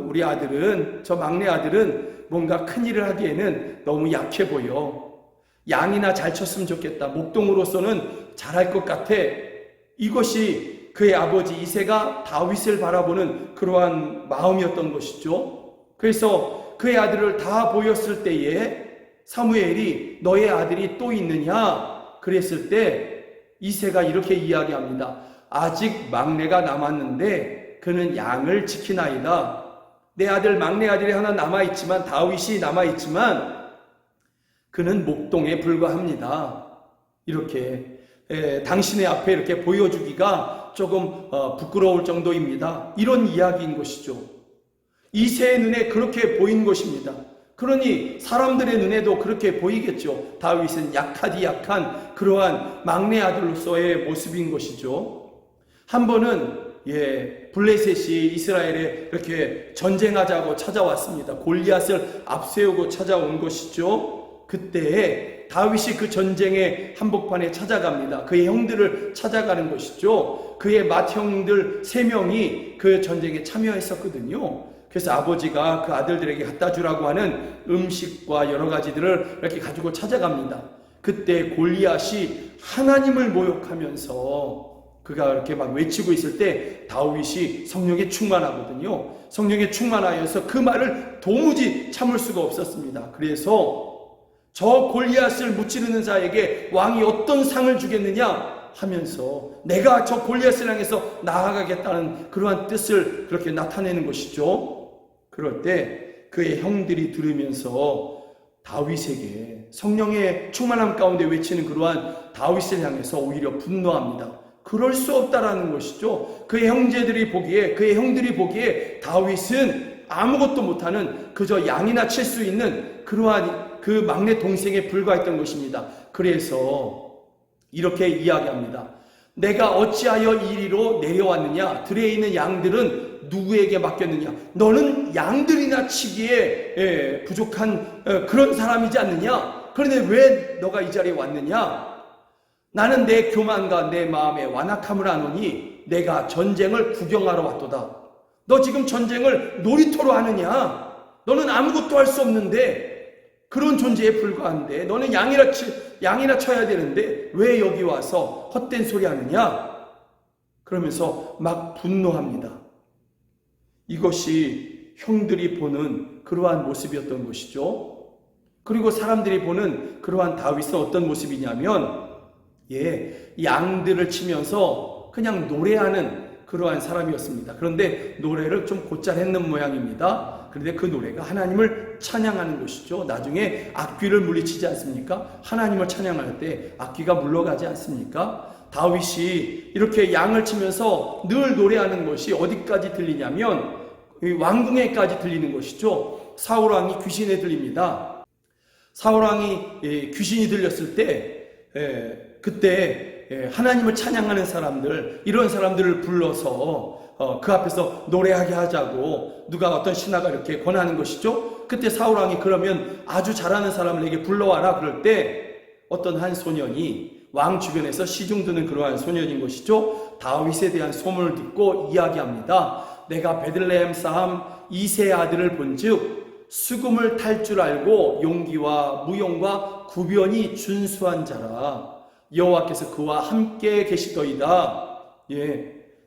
우리 아들은, 저 막내 아들은 뭔가 큰일을 하기에는 너무 약해 보여. 양이나 잘 쳤으면 좋겠다. 목동으로서는 잘할 것 같아. 이것이 그의 아버지 이새가 다윗을 바라보는 그러한 마음이었던 것이죠. 그래서 그의 아들을 다 보였을 때에 사무엘이 너의 아들이 또 있느냐? 그랬을 때 이새가 이렇게 이야기합니다. 아직 막내가 남았는데 그는 양을 지키나이다. 내 아들, 막내 아들이 하나 남아있지만, 다윗이 남아있지만 그는 목동에 불과합니다. 이렇게 당신의 앞에 이렇게 보여주기가 조금 부끄러울 정도입니다. 이런 이야기인 것이죠. 이새의 눈에 그렇게 보인 것입니다. 그러니 사람들의 눈에도 그렇게 보이겠죠. 다윗은 약하디 약한 그러한 막내 아들로서의 모습인 것이죠. 한 번은 블레셋이 이스라엘에 이렇게 전쟁하자고 찾아왔습니다. 골리앗을 앞세우고 찾아온 것이죠. 그때 다윗이 그 전쟁의 한복판에 찾아갑니다. 그의 형들을 찾아가는 것이죠. 그의 맏형들 3명이 그 전쟁에 참여했었거든요. 그래서 아버지가 그 아들들에게 갖다 주라고 하는 음식과 여러 가지들을 이렇게 가지고 찾아갑니다. 그때 골리앗이 하나님을 모욕하면서 그가 이렇게 막 외치고 있을 때 다윗이 성령에 충만하거든요. 성령에 충만하여서 그 말을 도무지 참을 수가 없었습니다. 그래서 저 골리앗을 무찌르는 자에게 왕이 어떤 상을 주겠느냐 하면서 내가 저 골리앗을 향해서 나아가겠다는 그러한 뜻을 그렇게 나타내는 것이죠. 그럴 때 그의 형들이 들으면서 다윗에게 성령의 충만함 가운데 외치는 그러한 다윗을 향해서 오히려 분노합니다. 그럴 수 없다라는 것이죠. 그의 형들이 보기에 다윗은 아무것도 못하는 그저 양이나 칠 수 있는 그러한 그 막내 동생에 불과했던 것입니다. 그래서 이렇게 이야기합니다. 내가 어찌하여 이리로 내려왔느냐? 들에 있는 양들은 누구에게 맡겼느냐? 너는 양들이나 치기에 부족한 그런 사람이지 않느냐? 그런데 왜 너가 이 자리에 왔느냐? 나는 내 교만과 내 마음의 완악함을 아노니 내가 전쟁을 구경하러 왔도다. 너 지금 전쟁을 놀이터로 하느냐? 너는 아무것도 할 수 없는데 그런 존재에 불과한데 너는 양이나 쳐야 되는데 왜 여기 와서 헛된 소리 하느냐? 그러면서 막 분노합니다. 이것이 형들이 보는 그러한 모습이었던 것이죠. 그리고 사람들이 보는 그러한 다윗은 어떤 모습이냐면 양들을 치면서 그냥 노래하는 그러한 사람이었습니다. 그런데 노래를 좀 곧잘 했는 모양입니다. 그런데 그 노래가 하나님을 찬양하는 것이죠. 나중에 악귀를 물리치지 않습니까? 하나님을 찬양할 때 악귀가 물러가지 않습니까? 다윗이 이렇게 양을 치면서 늘 노래하는 것이 어디까지 들리냐면 왕궁에까지 들리는 것이죠. 사울왕이 귀신에 들립니다. 사울왕이 귀신이 들렸을 때 그때 하나님을 찬양하는 사람들, 이런 사람들을 불러서 그 앞에서 노래하게 하자고 누가 어떤 신하가 이렇게 권하는 것이죠. 그때 사울왕이 그러면 아주 잘하는 사람을 내게 불러와라 그럴 때 어떤 한 소년이 왕 주변에서 시중드는 그러한 소년인 것이죠. 다윗에 대한 소문을 듣고 이야기합니다. 내가 베들레헴 사람 이새의 아들을 본즉 수금을 탈 줄 알고 용기와 무용과 구변이 준수한 자라. 여호와께서 그와 함께 계시더이다.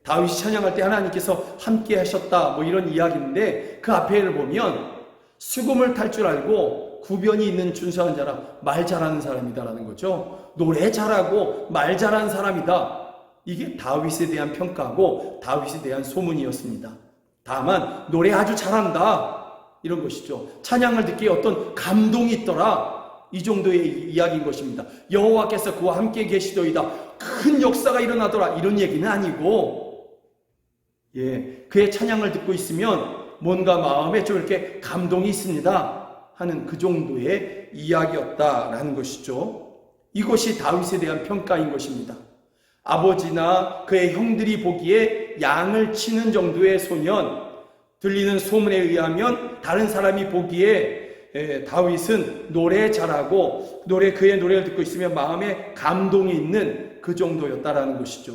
다윗이 찬양할 때 하나님께서 함께 하셨다, 뭐 이런 이야기인데 그 앞에를 보면 수금을 탈 줄 알고 구변이 있는 준수한 자라, 말 잘하는 사람이다라는 거죠. 노래 잘하고 말 잘하는 사람이다. 이게 다윗에 대한 평가고 다윗에 대한 소문이었습니다. 다만 노래 아주 잘한다 이런 것이죠. 찬양을 듣기에 어떤 감동이 있더라, 이 정도의 이야기인 것입니다. 여호와께서 그와 함께 계시더이다, 큰 역사가 일어나더라, 이런 얘기는 아니고, 그의 찬양을 듣고 있으면 뭔가 마음에 좀 이렇게 감동이 있습니다 하는 그 정도의 이야기였다라는 것이죠. 이것이 다윗에 대한 평가인 것입니다. 아버지나 그의 형들이 보기에 양을 치는 정도의 소년, 들리는 소문에 의하면 다른 사람이 보기에 다윗은 노래 잘하고 그의 노래를 듣고 있으면 마음에 감동이 있는 그 정도였다라는 것이죠.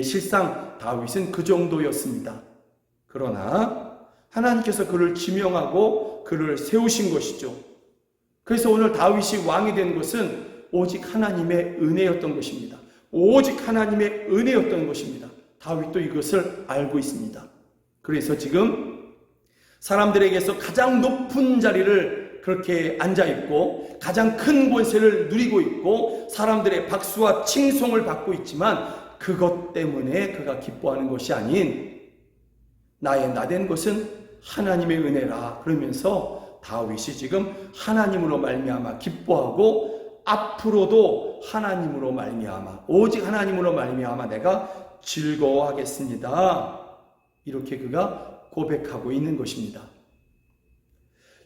실상 다윗은 그 정도였습니다. 그러나 하나님께서 그를 지명하고 그를 세우신 것이죠. 그래서 오늘 다윗이 왕이 된 것은 오직 하나님의 은혜였던 것입니다. 오직 하나님의 은혜였던 것입니다. 다윗도 이것을 알고 있습니다. 그래서 지금 사람들에게서 가장 높은 자리를 그렇게 앉아있고 가장 큰 권세를 누리고 있고 사람들의 박수와 칭송을 받고 있지만 그것 때문에 그가 기뻐하는 것이 아닌 나의 나된 것은 하나님의 은혜라 그러면서 다윗이 지금 하나님으로 말미암아 기뻐하고 앞으로도 하나님으로 말미암아 오직 하나님으로 말미암아 내가 즐거워하겠습니다. 이렇게 그가 고백하고 있는 것입니다.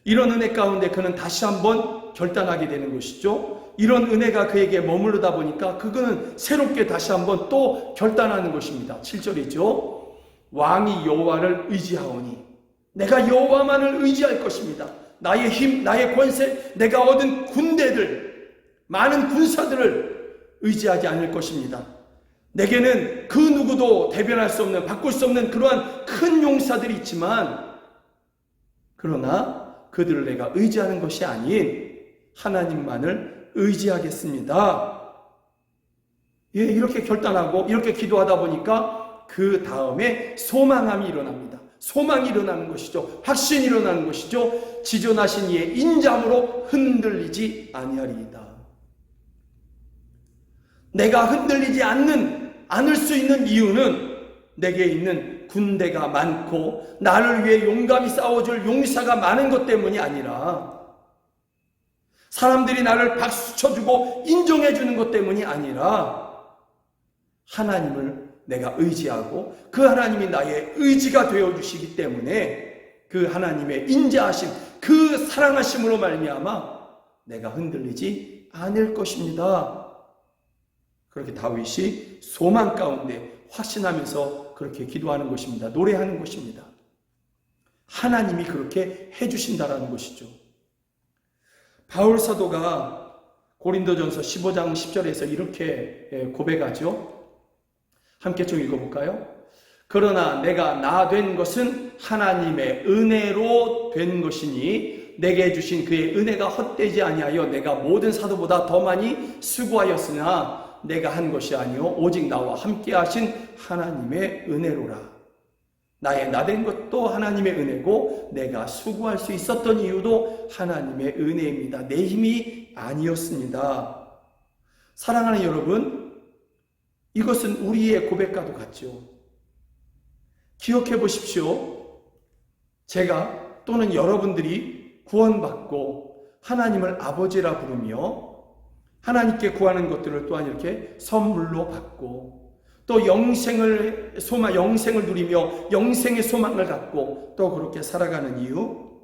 이런 은혜 가운데 그는 다시 한번 결단하게 되는 것이죠. 이런 은혜가 그에게 머무르다 보니까 그는 새롭게 다시 한번 또 결단하는 것입니다. 7절이죠. 왕이 여호와를 의지하오니 내가 여호와만을 의지할 것입니다. 나의 힘, 나의 권세, 내가 얻은 군대들, 많은 군사들을 의지하지 않을 것입니다. 내게는 그 누구도 대변할 수 없는, 바꿀 수 없는 그러한 큰 용사들이 있지만 그러나 그들을 내가 의지하는 것이 아닌 하나님만을 의지하겠습니다. 이렇게 결단하고 이렇게 기도하다 보니까 그 다음에 소망함이 일어납니다. 소망이 일어나는 것이죠. 확신이 일어나는 것이죠. 지존하신 이의 인자함으로 흔들리지 아니하리이다. 내가 흔들리지 않을 수 있는 이유는 내게 있는 군대가 많고 나를 위해 용감히 싸워줄 용사가 많은 것 때문이 아니라 사람들이 나를 박수 쳐주고 인정해주는 것 때문이 아니라 하나님을 내가 의지하고 그 하나님이 나의 의지가 되어주시기 때문에 그 하나님의 인자하심, 그 사랑하심으로 말미암아 내가 흔들리지 않을 것입니다. 그렇게 다윗이 소망 가운데 확신하면서 그렇게 기도하는 것입니다. 노래하는 것입니다. 하나님이 그렇게 해주신다라는 것이죠. 바울 사도가 고린도전서 15장 10절에서 이렇게 고백하죠. 함께 좀 읽어볼까요? 그러나 내가 나 된 것은 하나님의 은혜로 된 것이니 내게 주신 그의 은혜가 헛되지 아니하여 내가 모든 사도보다 더 많이 수고하였으나 내가 한 것이 아니요 오직 나와 함께 하신 하나님의 은혜로라. 나의 나된 것도 하나님의 은혜고 내가 수고할 수 있었던 이유도 하나님의 은혜입니다. 내 힘이 아니었습니다. 사랑하는 여러분, 이것은 우리의 고백과도 같죠. 기억해 보십시오. 제가 또는 여러분들이 구원받고 하나님을 아버지라 부르며 하나님께 구하는 것들을 또한 이렇게 선물로 받고 또 영생을 누리며 영생의 소망을 갖고 또 그렇게 살아가는 이유,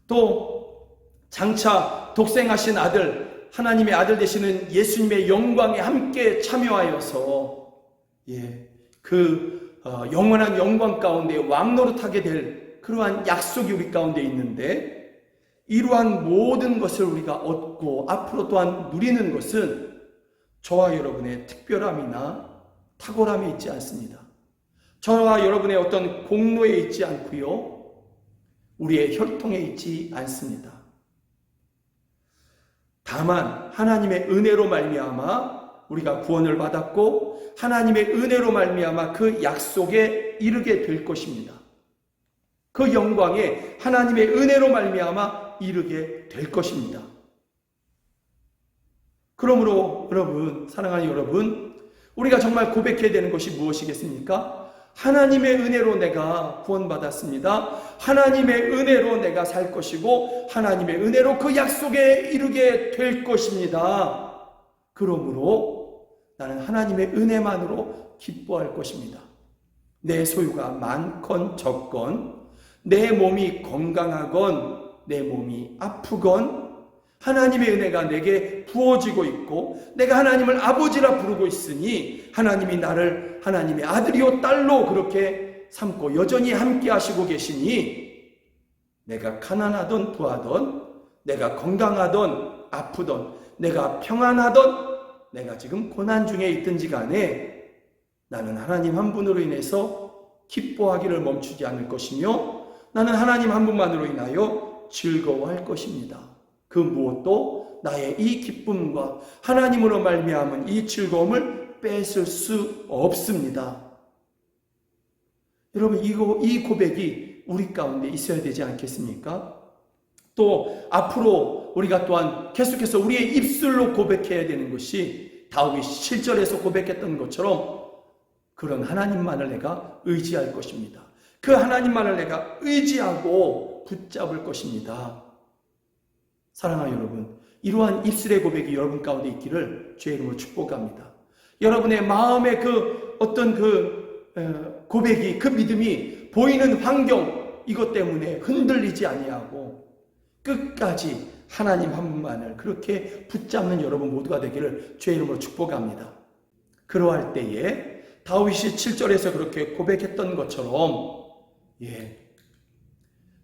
또 장차 독생하신 아들 하나님의 아들 되시는 예수님의 영광에 함께 참여하여서 영원한 영광 가운데 왕노릇하게 될 그러한 약속이 우리 가운데 있는데, 이러한 모든 것을 우리가 얻고 앞으로 또한 누리는 것은 저와 여러분의 특별함이나 탁월함에 있지 않습니다. 저와 여러분의 어떤 공로에 있지 않고요, 우리의 혈통에 있지 않습니다. 다만 하나님의 은혜로 말미암아 우리가 구원을 받았고, 하나님의 은혜로 말미암아 그 약속에 이르게 될 것입니다. 그 영광에 하나님의 은혜로 말미암아 이르게 될 것입니다. 그러므로 여러분, 사랑하는 여러분, 우리가 정말 고백해야 되는 것이 무엇이겠습니까? 하나님의 은혜로 내가 구원받았습니다. 하나님의 은혜로 내가 살 것이고, 하나님의 은혜로 그 약속에 이르게 될 것입니다. 그러므로 나는 하나님의 은혜만으로 기뻐할 것입니다. 내 소유가 많건 적건, 내 몸이 건강하건 내 몸이 아프건, 하나님의 은혜가 내게 부어지고 있고 내가 하나님을 아버지라 부르고 있으니, 하나님이 나를 하나님의 아들이요 딸로 그렇게 삼고 여전히 함께 하시고 계시니, 내가 가난하던 부하던, 내가 건강하던 아프던, 내가 평안하던, 내가 지금 고난 중에 있든지 간에 나는 하나님 한 분으로 인해서 기뻐하기를 멈추지 않을 것이며, 나는 하나님 한 분만으로 인하여 즐거워할 것입니다. 그 무엇도 나의 이 기쁨과 하나님으로 말미암은 이 즐거움을 뺏을 수 없습니다. 여러분, 이 고백이 우리 가운데 있어야 되지 않겠습니까? 또 앞으로 우리가 또한 계속해서 우리의 입술로 고백해야 되는 것이, 다윗이 7절에서 고백했던 것처럼 그런 하나님만을 내가 의지할 것입니다. 그 하나님만을 내가 의지하고 붙잡을 것입니다. 사랑하는 여러분, 이러한 입술의 고백이 여러분 가운데 있기를 주의 이름으로 축복합니다. 여러분의 마음의 그 어떤 고백이, 그 믿음이 보이는 환경, 이것 때문에 흔들리지 아니하고 끝까지 하나님 한 분만을 그렇게 붙잡는 여러분 모두가 되기를 주의 이름으로 축복합니다. 그러할 때에 다윗이 7절에서 그렇게 고백했던 것처럼,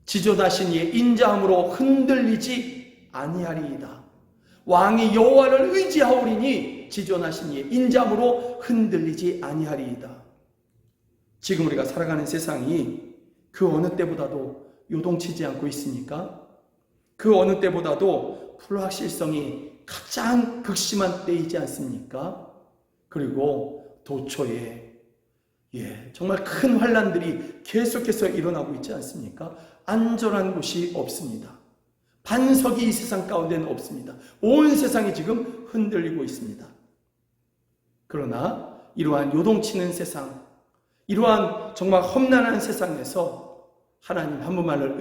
지존하신 이의 인자함으로 흔들리지 아니하리이다. 왕이 여호와를 의지하오리니 지존하신 이의 인자함으로 흔들리지 아니하리이다. 지금 우리가 살아가는 세상이 그 어느 때보다도 요동치지 않고 있습니까? 그 어느 때보다도 불확실성이 가장 극심한 때이지 않습니까? 그리고 도처에 정말 큰 환난들이 계속해서 일어나고 있지 않습니까? 안전한 곳이 없습니다. 반석이 이 세상 가운데는 없습니다. 온 세상이 지금 흔들리고 있습니다. 그러나 이러한 요동치는 세상, 이러한 정말 험난한 세상에서 하나님 한 분만을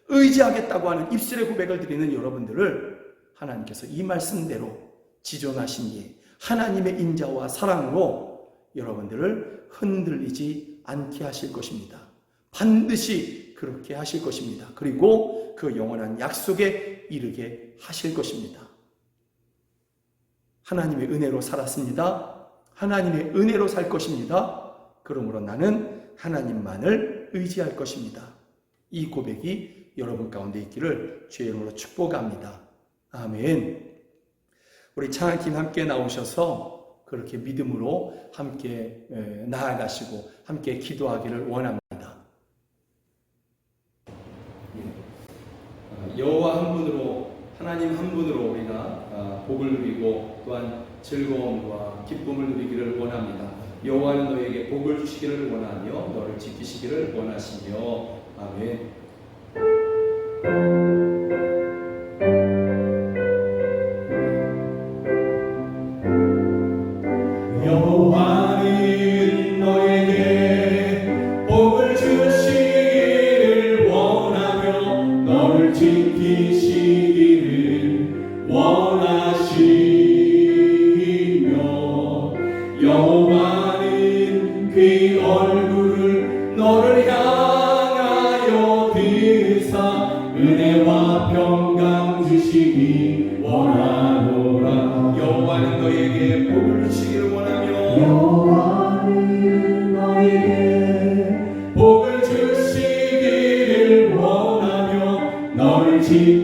의지하겠다고 하는 입술의 고백을 드리는 여러분들을 하나님께서 이 말씀대로 지존하신 이 하나님의 인자와 사랑으로 여러분들을 흔들리지 않게 하실 것입니다. 반드시 그렇게 하실 것입니다. 그리고 그 영원한 약속에 이르게 하실 것입니다. 하나님의 은혜로 살았습니다. 하나님의 은혜로 살 것입니다. 그러므로 나는 하나님만을 의지할 것입니다. 이 고백이 여러분 가운데 있기를 주의 이름으로 축복합니다. 아멘. 우리 찬양팀 함께 나오셔서 그렇게 믿음으로 함께 나아가시고 함께 기도하기를 원합니다. 여호와 한 분으로, 하나님 한 분으로 우리가 복을 누리고 또한 즐거움과 기쁨을 누리기를 원합니다. 여호와는 너에게 복을 주시기를 원하며 너를 지키시기를 원하시며. 아멘. 여호와는 너에게 복을 주시기를 원하며 너를 지키시기를 원하시며, 여호와는 그의 얼굴을 너를 향하여 드사 은혜와 평강 주시기 원하시며. 여호와는 너희에게 복을 주시기를 원하며 여호와는 너에게 복을 주시기를 원하며 너를 지키시기를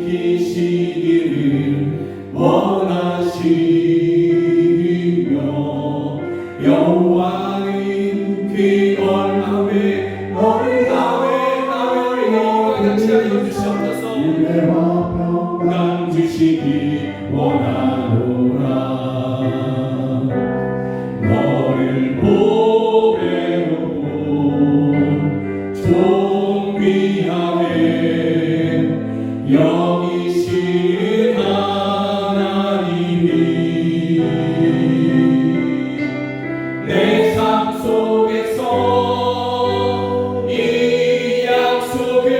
원하시며 여호와는 귀걸함에 너를 이와 같이 하여 주시옵소서. 은혜와 평강 주시기 원하노라. 너를 보배로 존귀하게 여기신 하나님이 내 삶 속에서 이 약속을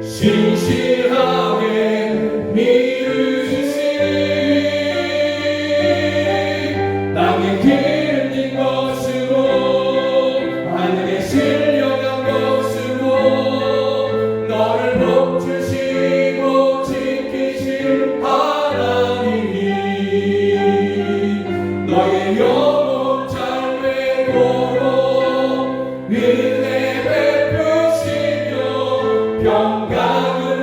신실하게 믿으시니 땅에 기름진 것으로 하늘에 신령한 것으로 너를 복주시고 지키실 하나님이 너의 영혼 잘 되도록 은혜 베푸시며 평강으로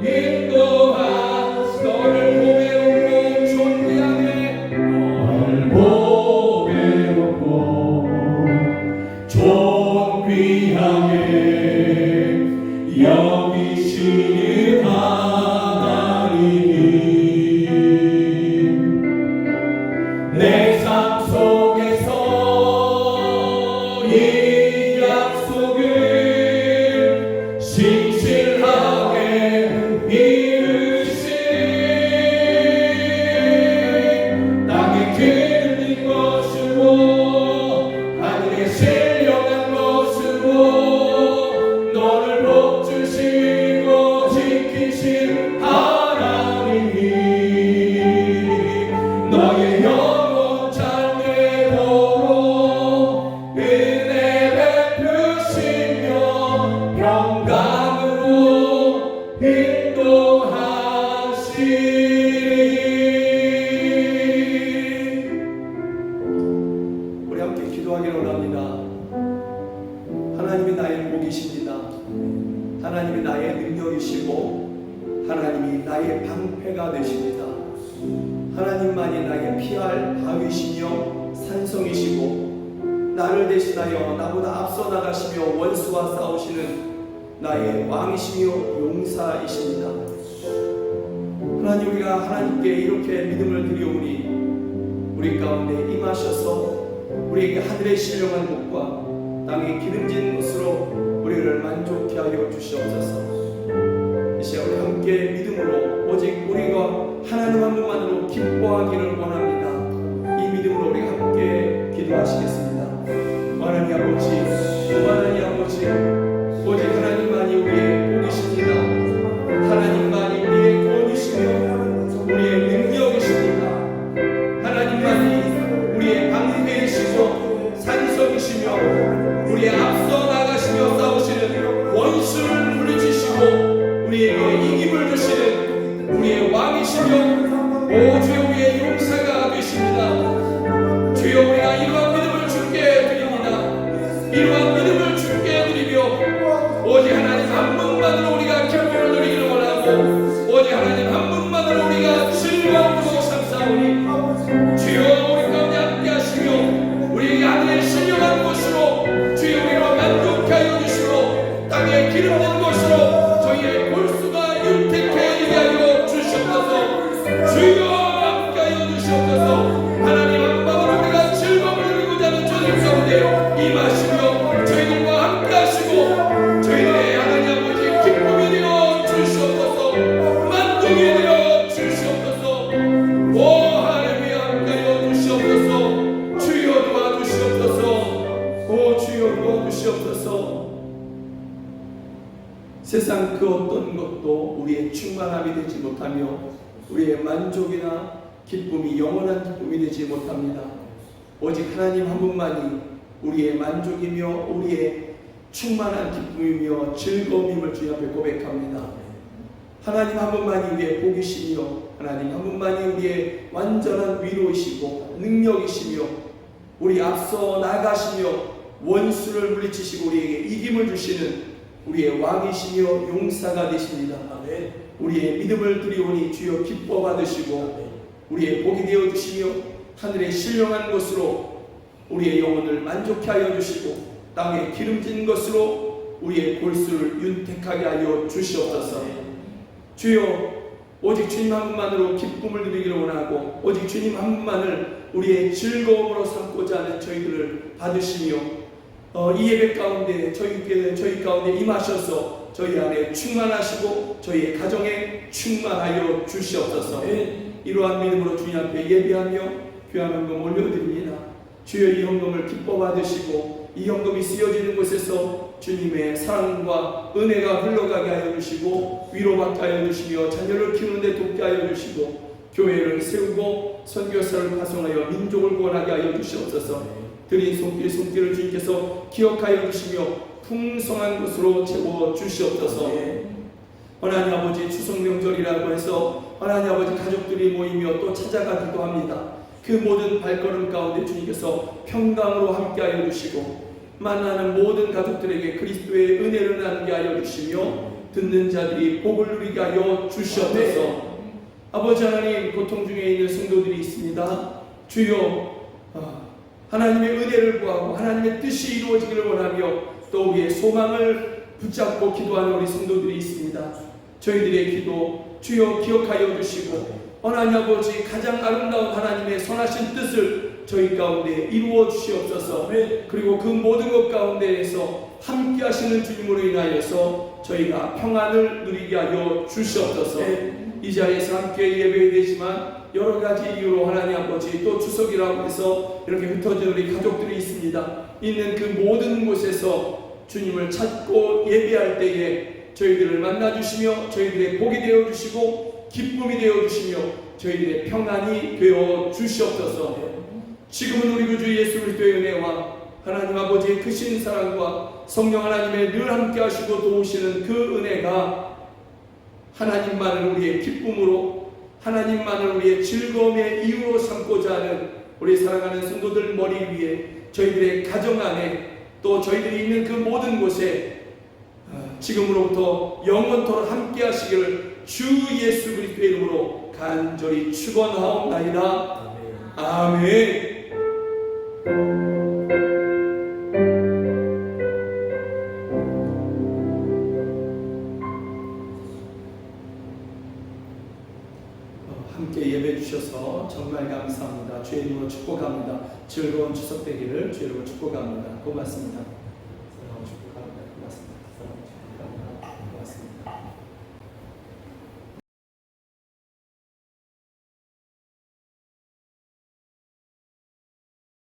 인도하시 너를 보배롭고 존귀하게 너를 보배롭고 존귀하게 여기시는 하나님 내 삶 속에서 이 약속을 신실하게 이루시니 땅에 기름진 것으로 하늘에 신령한 것으로 너를 복주시고 지키신 하나님이 너의 영혼 잘 되도록 은혜 베푸시며 평강으로 인도하시리. 우리 함께 기도하기를 원합니다. 하나님이 나의 복이십니다. 하나님이 나의 능력이시고 하나님이 나의 방패가 되십니다. 하나님만이 나의 피할 바위시며 산성이시고 나를 대신하여 나보다 앞서 나가시며 원수와 싸우시는 나의 왕이시며 용사이십니다. 하나님, 우리가 하나님께 이렇게 믿음을 드리오니 우리 가운데 임하셔서 우리에게 하늘의 신령한 복과 땅의 기름진 것으로 우리를 만족케 하여 주시옵소서. 이 시간 우리 함께 믿음으로 오직 우리가 하나님 한 분만으로 기뻐하기를 원합니다. 이 믿음으로 우리 함께 기도하시겠습니다. 하나님 아버지, 하나님 아버지, 오직 하나님만이 우리의 복이십니다. 하나님만이 우리의 구원이시며 우리의 능력이십니다. 하나님만이 우리의 방패이시고 산성이시며 우리의 앞서 나가시며 싸우시는 원수를 물리치시고 우리에게 이김을 주시는 우리의 왕이시며 오 주여 우리의 용사가 되십니다. 주여 우리가 이러한 믿음을 주께 드립니다. 이러한 믿음을 주께 드리며 오직 하나님 한 분만으로 우리가 기쁨을 누리기를 원하고 오직 하나님 한 분만으로 우리가 즐거움으로 삼사오니 주여 우리 가운데 함께 하시며 우리에게 하늘의 신령한 것으로 주여 우리로 만족케 하여 주시고 땅에 기름진 것으로 저희의 골수가 윤택해 이게 하여 주시옵소서. 주여 함께 하여 주시옵소서. 하나님 한 마음으로 우리가 즐거움을 누리고자 하는 저들 가운데 임하시며 저희들과 함께 하시고 저희들의 하나님 아버지 기쁨이 되어 주시옵소서. 만족이 되어 주시옵소서. 오 하나님이 함께 하여 주시옵소서. 주여 도와주시옵소서. 오 주여 도와주시옵소서. 세상 그 어떤 것도 우리의 충만함이 되지 못하며 우리의 만족이나 기쁨이 영원한 기쁨이 되지 못합니다. 오직 하나님 한 분만이 우리의 만족이며 우리의 충만한 기쁨이며 즐거움임을 주님 앞에 고백합니다. 하나님 한 분만이 우리의 복이시며 하나님 한 분만이 우리의 완전한 위로이시고 능력이시며 우리 앞서 나가시며 원수를 물리치시고 우리에게 이김을 주시는 우리의 왕이시며 용사가 되십니다. 우리의 믿음을 드리오니 주여 기뻐 받으시고 우리의 복이 되어 주시며 하늘의 신령한 것으로 우리의 영혼을 만족케 하여 주시고 땅에 기름진 것으로 우리의 골수를 윤택하게 하여 주시옵소서. 주여 오직 주님 한 분만으로 기쁨을 누리기를 원하고 오직 주님 한 분만을 우리의 즐거움으로 삼고자 하는 저희들을 받으시며 이 예배 가운데 저희 가운데 임하셔서 저희 안에 충만하시고 저희의 가정에 충만하여 주시옵소서. 이러한 믿음으로 주님 앞에 예배하며 귀한 헌금 올려드립니다. 주여 이 헌금을 기뻐 받으시고 이 헌금이 쓰여지는 곳에서 주님의 사랑과 은혜가 흘러가게 하여 주시고 위로받게 하여 주시며 자녀를 키우는 데 돕게 하여 주시고 교회를 세우고 선교사를 파송하여 민족을 구원하게 하여 주시옵소서. 드린 손길을 주님께서 기억하여 주시며 풍성한 것으로 채워 주시옵소서. 하나님 아버지 추석 명절이라고 해서 하나님 아버지 가족들이 모이며 또 찾아가기도 합니다. 그 모든 발걸음 가운데 주님께서 평강으로 함께하여 주시고 만나는 모든 가족들에게 그리스도의 은혜를 나누게 하여 주시며 듣는 자들이 복을 누리게 하여 주시옵소서. 아버지 하나님 고통 중에 있는 성도들이 있습니다. 주여 하나님의 은혜를 구하고 하나님의 뜻이 이루어지기를 원하며 또 우리의 소망을 붙잡고 기도하는 우리 성도들이 있습니다. 저희들의 기도 주여 기억하여 주시고 하나님 아버지 가장 아름다운 하나님의 선하신 뜻을 저희 가운데 이루어 주시옵소서. 그리고 그 모든 것 가운데에서 함께 하시는 주님으로 인하여서 저희가 평안을 누리게 하여 주시옵소서. 이 자리에서 함께 예배되지만 여러 가지 이유로 하나님 아버지 또 추석이라고 해서 이렇게 흩어진 우리 가족들이 있습니다. 있는 그 모든 곳에서 주님을 찾고 예배할 때에 저희들을 만나주시며 저희들의 복이 되어주시고 기쁨이 되어주시며 저희들의 평안이 되어 주시옵소서. 지금은 우리 구주 예수 그리스도의 은혜와 하나님 아버지의 크신 사랑과 성령 하나님의 늘 함께 하시고 도우시는 그 은혜가 하나님만을 우리의 기쁨으로 하나님만을 우리의 즐거움의 이유로 삼고자 하는 우리 사랑하는 성도들 머리 위에 저희들의 가정 안에 또 저희들이 있는 그 모든 곳에 지금으로부터 영원토록 함께 하시기를 주 예수 그리스도의 이름으로 간절히 축원하옵나이다. 아멘. 함께 예배 주셔서 정말 감사합니다. 주의 이름으로 축복합니다. 즐거운 추석 되기를 주의 이름으로 축복합니다. 고맙습니다. 사랑하고 축복합니다. 고맙습니다. 사랑하고 축복합니다. 고맙습니다.